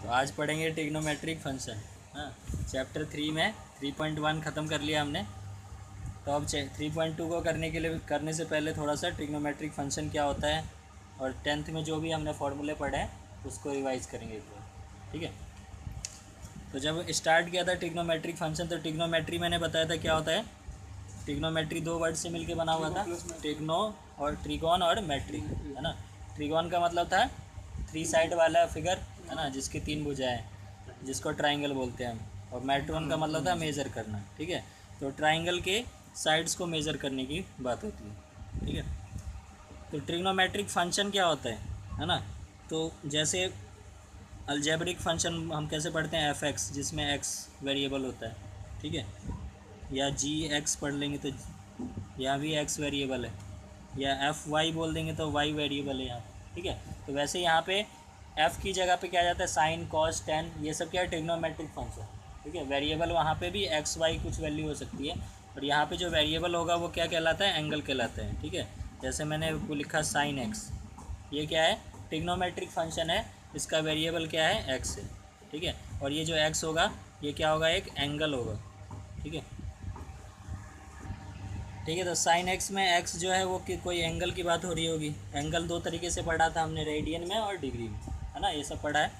तो आज पढ़ेंगे ट्रिग्नोमेट्रिक फंक्शन। हाँ, चैप्टर 3 में 3.1 ख़त्म कर लिया हमने। तो अब 3.2 को करने से पहले थोड़ा सा ट्रिग्नोमेट्रिक फंक्शन क्या होता है और 10th में जो भी हमने फॉर्मूले पढ़े हैं उसको रिवाइज करेंगे एक बार। ठीक है, तो जब स्टार्ट किया था ट्रिग्नोमेट्रिक फंक्शन तो ट्रिग्नोमेट्री मैंने बताया था क्या होता है। ट्रिग्नोमेट्री दो वर्ड से मिलके बना हुआ था, ट्रिग्नो और ट्रिगोन और मैट्रिक, है ना। ट्रिगोन का मतलब था 3 साइड वाला फिगर, है ना, जिसकी 3 भुजाएं, जिसको ट्राइंगल बोलते हैं हम। और मैट्रोन का मतलब था मेज़र करना। ठीक है, तो ट्राइंगल के साइड्स को मेज़र करने की बात होती है। ठीक है, तो ट्रिग्नोमेट्रिक फंक्शन क्या होता है ना। तो जैसे अलजेब्रिक फंक्शन हम कैसे पढ़ते हैं, एफ एक्स, जिसमें एक्स वेरिएबल होता है। ठीक है, या जी एक्स पढ़ लेंगे तो यहाँ भी एक्स वेरिएबल है, या एफ वाई बोल देंगे तो वाई वेरिएबल है यहाँ पे। ठीक है, तो वैसे यहाँ पे एफ़ की जगह पे क्या जाता है, साइन कॉस टेन, ये सब क्या है, ट्रिग्नोमेट्रिक फंक्शन। ठीक है, वेरिएबल वहाँ पे भी एक्स वाई कुछ वैल्यू हो सकती है, और यहाँ पे जो वेरिएबल होगा वो क्या कहलाता है, एंगल कहलाता है। ठीक है, जैसे मैंने वो लिखा साइन एक्स, ये क्या है, ट्रिग्नोमेट्रिक फंक्शन है, इसका वेरिएबल क्या है, एक्स है। ठीक है, और ये जो एक्स होगा ये क्या होगा, एक एंगल होगा। ठीक है, ठीक है, तो साइन एक्स में एक्स जो है वो कोई एंगल की बात हो रही होगी। एंगल दो तरीके से पढ़ा था हमने, रेडियन में और डिग्री में, है ना, ये सब पढ़ा है।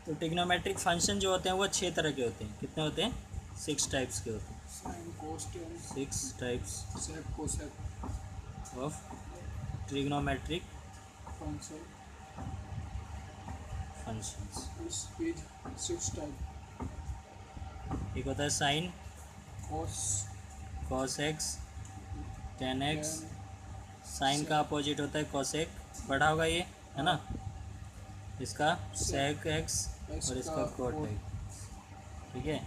तो ट्रिग्नोमेट्रिक फंक्शन जो होते हैं वो 6 तरह के होते हैं। कितने होते हैं, 6 टाइप्स के होते हैं। Sine cos tan 6 types sec cosec of trigonometric function functions. This is 6 type एक होता है sine, cos cos X, tan X. Sine का अपोजिट होता है कॉसेक, पढ़ा होगा ये, है ना। इसका सेक एक्स और इसका कोट एक्स। ठीक है,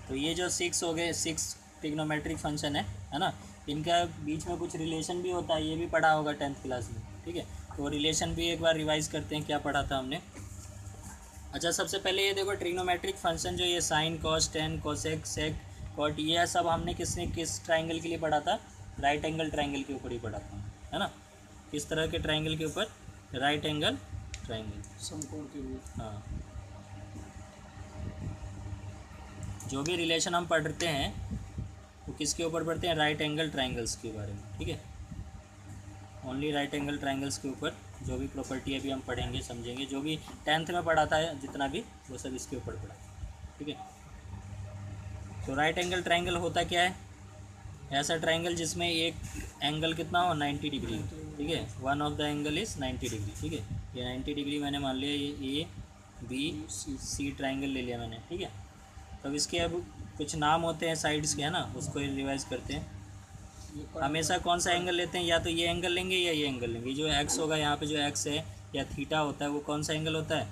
तो ये जो 6 हो गए, 6 ट्रिग्नोमेट्रिक फंक्शन है ना। इनका बीच में कुछ रिलेशन भी होता है, ये भी पढ़ा होगा 10th क्लास में। ठीक है, तो रिलेशन भी एक बार रिवाइज करते हैं, क्या पढ़ा था हमने। अच्छा, सबसे पहले ये देखो, ट्रिग्नोमेट्रिक फंक्शन जो ये sine cos tan cosec sec cot, ये सब हमने किस ट्राइंगल के लिए पढ़ा था, राइट एंगल ट्राइंगल के ऊपर ही पढ़ा था, है ना। किस तरह के ट्राइंगल के ऊपर, राइट एंगल ट्राइंगल, समकोण के लिए। हाँ। जो भी रिलेशन हम पढ़ते हैं वो किसके ऊपर पढ़ते हैं, राइट एंगल ट्राइंगल्स के बारे में। ठीक है, ओनली राइट एंगल ट्राइंगल्स के ऊपर जो भी प्रॉपर्टी अभी हम पढ़ेंगे समझेंगे, जो भी 10th में पढ़ा था जितना भी, वो सब इसके ऊपर पढ़ा। ठीक है, तो राइट एंगल ट्राइंगल होता क्या है, ऐसा ट्राइंगल जिसमें एक एंगल कितना हो, 90 डिग्री। ठीक है, one of the angle is 90 degree. ठीक है, ये 90 डिग्री मैंने मान लिया, ये ए बी सी ट्राइंगल ले लिया मैंने। ठीक है, तब इसके अब कुछ नाम होते हैं साइड्स के, है ना, उसको रिवाइज करते हैं। हमेशा कौन सा एंगल लेते हैं, या तो ये एंगल लेंगे या ये एंगल लेंगे। जो एक्स होगा यहाँ पे, जो एक्स है या थीटा होता है, वो कौन सा एंगल होता है,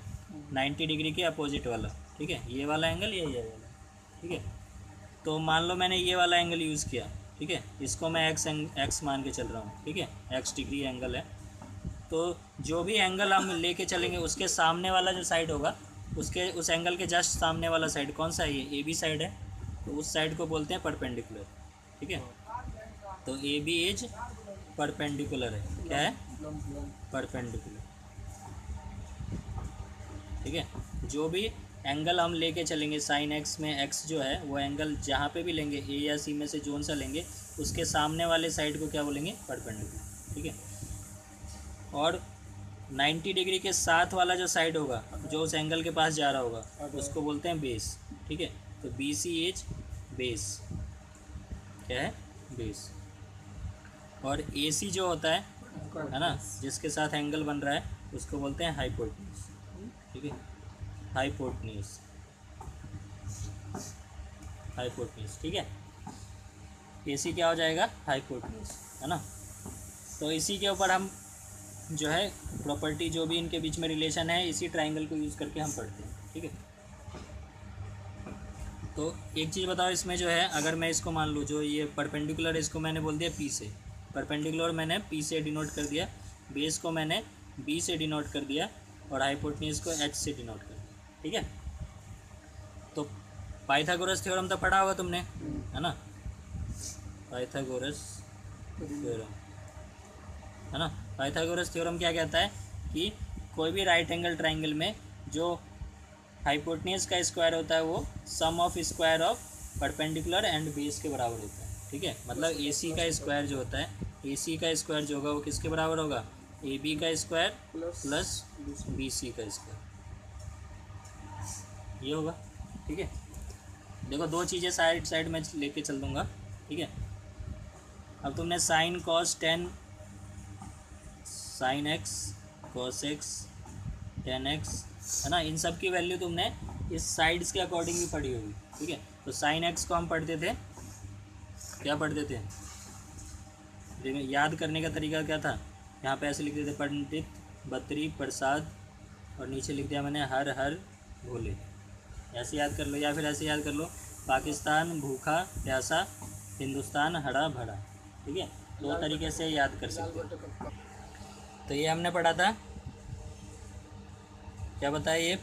90 डिग्री के अपोजिट वाला। ठीक है, ये वाला एंगल या ये वाला। ठीक है, तो मान लो मैंने ये वाला एंगल यूज़ किया। ठीक है, इसको मैं एक्स मान के चल रहा हूँ। ठीक है, एक्स डिग्री एंगल है। तो जो भी एंगल हम लेके चलेंगे उसके सामने वाला जो साइड होगा, उसके उस एंगल के जस्ट सामने वाला साइड कौन सा है, ये ए बी साइड है, तो उस साइड को बोलते हैं परपेंडिकुलर। ठीक है, तो ए बी इज परपेंडिकुलर है, क्या है, परपेंडिकुलर। ठीक है, जो भी एंगल हम लेके चलेंगे साइन एक्स में, एक्स जो है वो एंगल जहाँ पे भी लेंगे, ए या सी में से जोन सा लेंगे, उसके सामने वाले साइड को क्या बोलेंगे, परपेंडिकुलर। ठीक है, और 90 डिग्री के साथ वाला जो साइड होगा, जो उस एंगल के पास जा रहा होगा, उसको बोलते हैं बेस। ठीक है, तो बी सी इज बेस, क्या है, बेस। और ए सी जो होता है ना, जिसके साथ एंगल बन रहा है, उसको बोलते हैं हाइपोटेन्यूज। ठीक है, हाइपोटेन्यूज, हाइपोटेन्यूज। ठीक है, ए सी क्या हो जाएगा, हाइपोटेन्यूज, है ना। तो इसी के ऊपर हम जो है प्रॉपर्टी, जो भी इनके बीच में रिलेशन है, इसी ट्राइंगल को यूज़ करके हम पढ़ते हैं। ठीक है, तो एक चीज़ बताओ, इसमें जो है अगर मैं इसको मान लूँ, जो ये परपेंडिकुलर है इसको मैंने बोल दिया पी से, परपेंडिकुलर मैंने पी से डिनोट कर दिया, बेस को मैंने बी से डिनोट कर दिया, और हाइपोटेन्यूज को एच से डिनोट कर दिया। ठीक है, तो पाइथागोरस थ्योरम तो पढ़ा होगा तुमने, है ना, पाइथागोरस थ्योरम, है ना। पाइथागोरस थ्योरम क्या कहता है कि कोई भी राइट एंगल ट्राइंगल में जो हाइपोटेन्यूज का स्क्वायर होता है वो sum of square of perpendicular and base के बराबर होता है, ठीक है। मतलब ए सी का स्क्वायर जो होता है, ए सी का स्क्वायर जो होगा वो किसके बराबर होगा, ए बी का स्क्वायर प्लस बी सी का स्क्वायर, ये होगा, ठीक है। देखो दो चीज़ें साइड साइड में लेके चल दूंगा, ठीक है। अब तुमने sign cos ten, sine x cos X tan x, है ना, इन सब की वैल्यू तुमने इस साइड्स के अकॉर्डिंग भी पढ़ी होगी, ठीक है। तो साइन एक्स को हम पढ़ते थे, क्या पढ़ते थे, देखिए याद करने का तरीका क्या था, यहाँ पे ऐसे लिख देते पंडित बत्री प्रसाद और नीचे लिख दिया मैंने हर हर भोले, ऐसे याद कर लो, या फिर ऐसे याद कर लो पाकिस्तान भूखा प्यासा हिंदुस्तान हरा भरा, ठीक है। दो तरीके से याद कर सकते हो। तो ये हमने पढ़ा था, क्या बताया,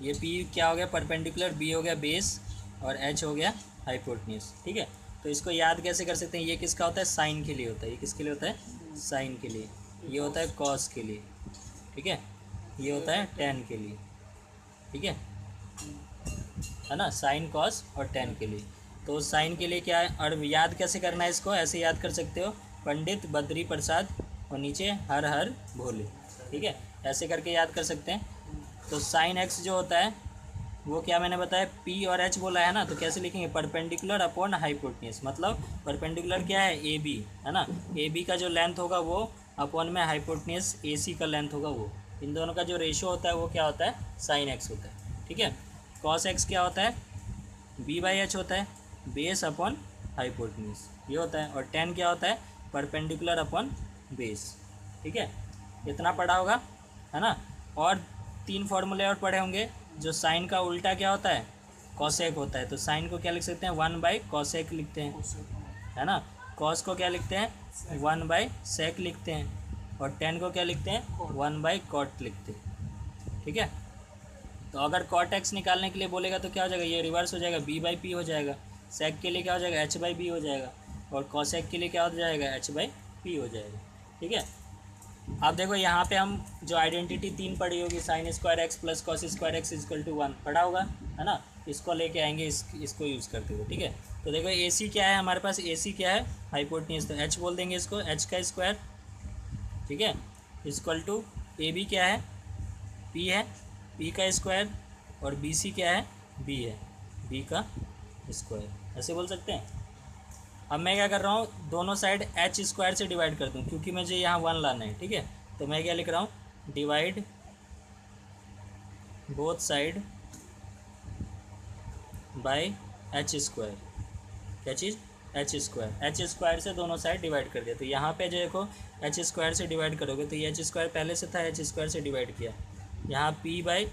ये पी क्या हो गया परपेंडिकुलर, बी हो गया बेस और एच हो गया हाइपोटेन्यूज, ठीक है। तो इसको याद कैसे कर सकते हैं, ये किसका होता है, साइन के लिए होता है, ये किसके लिए होता है, साइन के लिए, ये होता है कॉस के लिए, ठीक है, ये होता है टेन के लिए, ठीक है ना, साइन कॉस और टेन के लिए। तो साइन के लिए क्या है, और याद कैसे करना है इसको, ऐसे याद कर सकते हो पंडित बद्री प्रसाद और नीचे हर हर भोले, ठीक है, ऐसे करके याद कर सकते हैं। तो साइन एक्स जो होता है वो क्या मैंने बताया, पी और एच बोला है ना, तो कैसे लिखेंगे, परपेंडिकुलर अपॉन हाइपोटेन्यूज, मतलब परपेंडिकुलर क्या है, ए बी, है ना, ए बी का जो लेंथ होगा वो अपॉन में हाइपोटेन्यूज ए सी का लेंथ होगा वो, इन दोनों का जो रेशो होता है वो क्या होता है, साइन एक्स होता है, ठीक है। कॉस एक्स क्या होता है, बी बाई एच होता है, बेस अपॉन हाइपोटेन्यूज, ये होता है। और टेन क्या होता है, परपेंडिकुलर अपॉन बेस, ठीक है। इतना पढ़ा होगा, है ना। और तीन फार्मूले और पढ़े होंगे, जो साइन का उल्टा क्या होता है, कॉसेक होता है, तो साइन को क्या लिख सकते हैं, वन बाई कॉसेक लिखते हैं, है ना। कॉस को क्या लिखते हैं, वन बाई सेक लिखते हैं, और टेन को क्या लिखते हैं, वन बाई कॉट लिखते हैं, ठीक है। तो अगर कॉट एक्स निकालने के लिए बोलेगा तो क्या हो जाएगा, ये रिवर्स हो जाएगा, बी बाई पी हो जाएगा, सेक के लिए क्या हो जाएगा, एच बाई बी हो जाएगा, और कॉसेक के लिए क्या हो जाएगा, एच बाई पी हो जाएगा, ठीक है। अब देखो यहाँ पे हम जो आइडेंटिटी तीन पढ़ी होगी, sine square X plus cos square X equal to one पढ़ा होगा, है ना, इसको लेके आएंगे इसको यूज़ करते हुए, ठीक है। तो देखो ए सी क्या है हमारे पास, ए सी क्या है, हाइपोटेन्यूज, तो एच बोल देंगे इसको, एच का स्क्वायर, ठीक है, इक्वल टू ए बी क्या है, पी है, पी का स्क्वायर, और बी सी क्या है, बी है, बी का स्क्वायर, ऐसे बोल सकते हैं। अब मैं क्या कर रहा हूँ, दोनों साइड एच स्क्वायर से डिवाइड कर दूँ, क्योंकि मुझे यहाँ वन लाना है, ठीक है। तो मैं क्या लिख रहा हूँ, divide both side by H square, क्या चीज़, एच स्क्वायर, एच स्क्वायर से दोनों साइड डिवाइड कर दिया। तो यहाँ पे जो देखो एच स्क्वायर से डिवाइड करोगे तो ये एच स्क्वायर पहले से था, एच स्क्वायर से डिवाइड किया, यहाँ पी बाई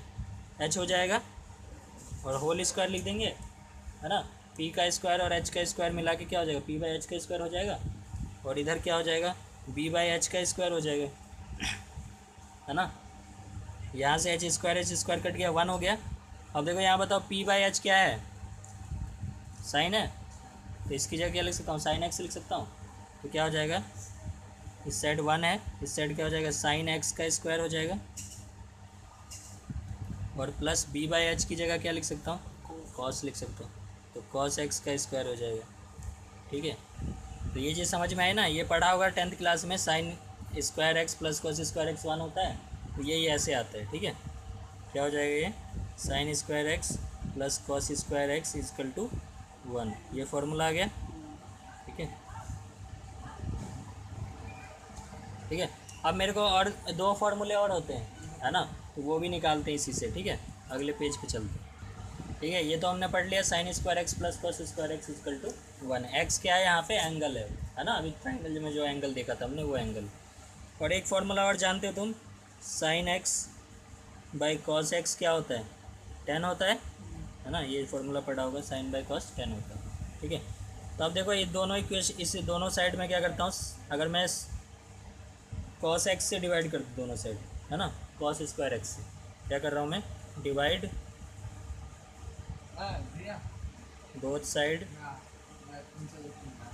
एच हो जाएगा, और होल स्क्वायर लिख देंगे, है ना। पी का स्क्वायर और एच का स्क्वायर मिला के क्या हो जाएगा, पी बाई एच का स्क्वायर हो जाएगा, और इधर क्या हो जाएगा, बी बाई एच का स्क्वायर हो जाएगा, है ना। यहाँ से एच स्क्वायर कट गया, वन हो गया। अब देखो यहाँ बताओ पी बाई एच क्या है, साइन है, तो इसकी जगह क्या लिख सकता हूँ, साइन एक्स लिख सकता हूँ। तो क्या हो जाएगा, इस साइड वन है, इस साइड क्या हो जाएगा, साइन एक्स का स्क्वायर हो जाएगा, और प्लस बी बाई एच की जगह क्या लिख सकता हूँ, कॉस लिख सकता हूँ, तो कॉस एक्स का स्क्वायर हो जाएगा, ठीक है। तो ये चीज़ समझ में आई ना, ये पढ़ा होगा 10th क्लास में, sign square X plus cos square x one होता है, तो ये ऐसे आता है, ठीक है। क्या हो जाएगा ये, sine square X plus cos square X equal to one, ये फॉर्मूला आ गया, ठीक है, ठीक है। अब मेरे को और दो फार्मूले और होते हैं, है ना, तो वो भी निकालते हैं इसी से, ठीक है। अगले पेज पे चलते हैं, ठीक है। ये तो हमने पढ़ लिया, sine square X plus cos square X equal to one, X क्या है यहाँ पे, एंगल है ना, अभी ट्राइंगल में जो एंगल देखा था हमने वो एंगल। और एक फार्मूला और जानते हो तुम, sine x by cos x क्या होता है, टेन होता है ना, ये फार्मूला पढ़ा होगा, साइन बाई कॉस टेन होता है, ठीक है। तो अब देखो ये दोनों इक्वेशन, इस दोनों साइड में क्या करता हूँ, अगर मैं कॉस एक्स से डिवाइड कर दूँ दोनों साइड, है ना, कॉस स्क्वायर एक्स से क्या कर रहा हूँ मैं, divide both side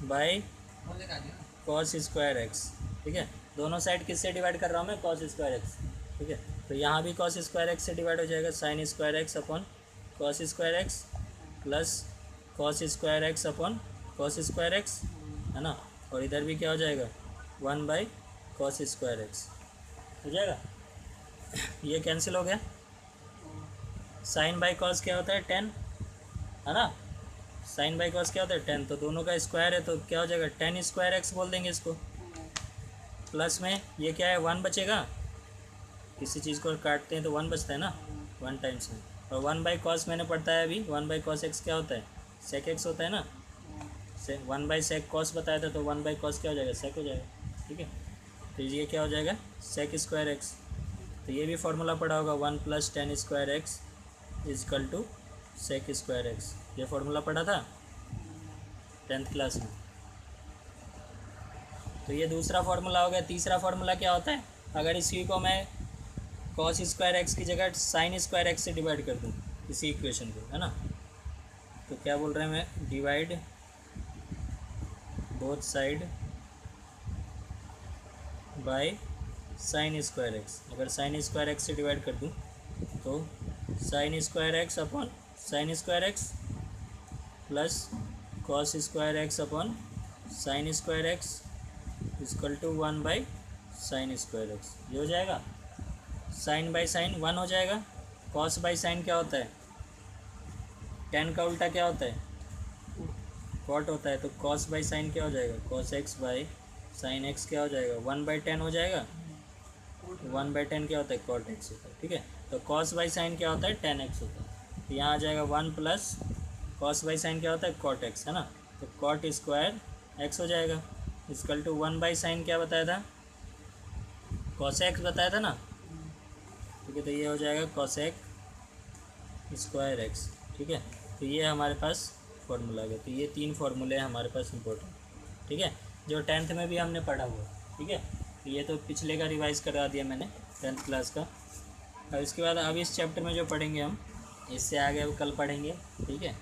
by cos square x, ठीक है। दोनों साइड किससे डिवाइड कर रहा हूँ मैं, कॉस स्क्वायर एक्स, ठीक है। तो यहाँ भी कॉस स्क्वायर एक्स से डिवाइड हो जाएगा, sign square X upon cos square X plus cos square X upon cos square x, है ना। और इधर भी क्या हो जाएगा, 1 कॉस स्क्वायर एक्स हो जाएगा। ये कैंसिल हो गया। साइन बाई कॉस क्या होता है 10, है ना। साइन बाई कॉस क्या होता है 10, तो दोनों का स्क्वायर है तो क्या हो जाएगा 10 स्क्वायर एक्स बोल देंगे इसको। प्लस में ये क्या है 1 बचेगा, किसी चीज़ को काटते हैं तो 1 बचता है ना, 1 टाइम्स में। और 1 कॉस मैंने पढ़ता है अभी, 1 कॉस एक्स क्या होता है, सेक एक्स होता है ना। 1 सेक कॉस बताया था तो 1 कॉस क्या हो जाएगा, सेक हो जाएगा, ठीक है। तो ये क्या हो जाएगा, सेक स्क्वायर एक्स। तो ये भी फार्मूला पढ़ा होगा, 1 + 10 square X equal to sec square X. ये फार्मूला पढ़ा था 10th क्लास में। तो ये दूसरा फार्मूला हो गया। तीसरा फार्मूला क्या होता है, अगर इसी को मैं कॉस स्क्वायर एक्स की जगह साइन स्क्वायर एक्स से डिवाइड कर दूँ इसी इक्वेशन को, है ना, तो क्या बोल रहे हैं मैं, divide both side by sine square X. अगर साइन स्क्वायर एक्स से डिवाइड कर दूँ तो sine square X upon sine square X plus cos square X upon sine square X equal to 1 sine square X. ये हो जाएगा, sign by sine 1 हो जाएगा। कॉस बाई साइन क्या होता है, 10 का उल्टा क्या होता है, कॉट होता है। तो कॉस बाई साइन क्या हो जाएगा, cos x by sine x क्या हो जाएगा, 1/10 हो जाएगा। 1/10 क्या होता है, कॉट एक्स होता है, ठीक है। तो कॉस बाई साइन क्या होता है, 10x होता है। तो यहाँ आ जाएगा 1 प्लस कॉस बाई साइन क्या होता है, कॉट एक्स, है ना। तो कॉट स्क्वायर एक्स हो जाएगा इक्वल टू 1 साइन क्या बताया था, कॉसेक बताया था ना, ठीक है। तो ये हो जाएगा कॉसेक स्क्वायर एक्स, ठीक है। तो ये हमारे पास फार्मूला आ गया। तो ये 3 फार्मूले हैं हमारे पास इंपॉर्टेंट, ठीक है, जो 10th में भी हमने पढ़ा हुआ, ठीक है। तो ये तो पिछले का रिवाइज़ करा दिया मैंने 10th क्लास का। अब इसके बाद अब इस चैप्टर में जो पढ़ेंगे हम, इससे आगे अब कल पढ़ेंगे, ठीक है।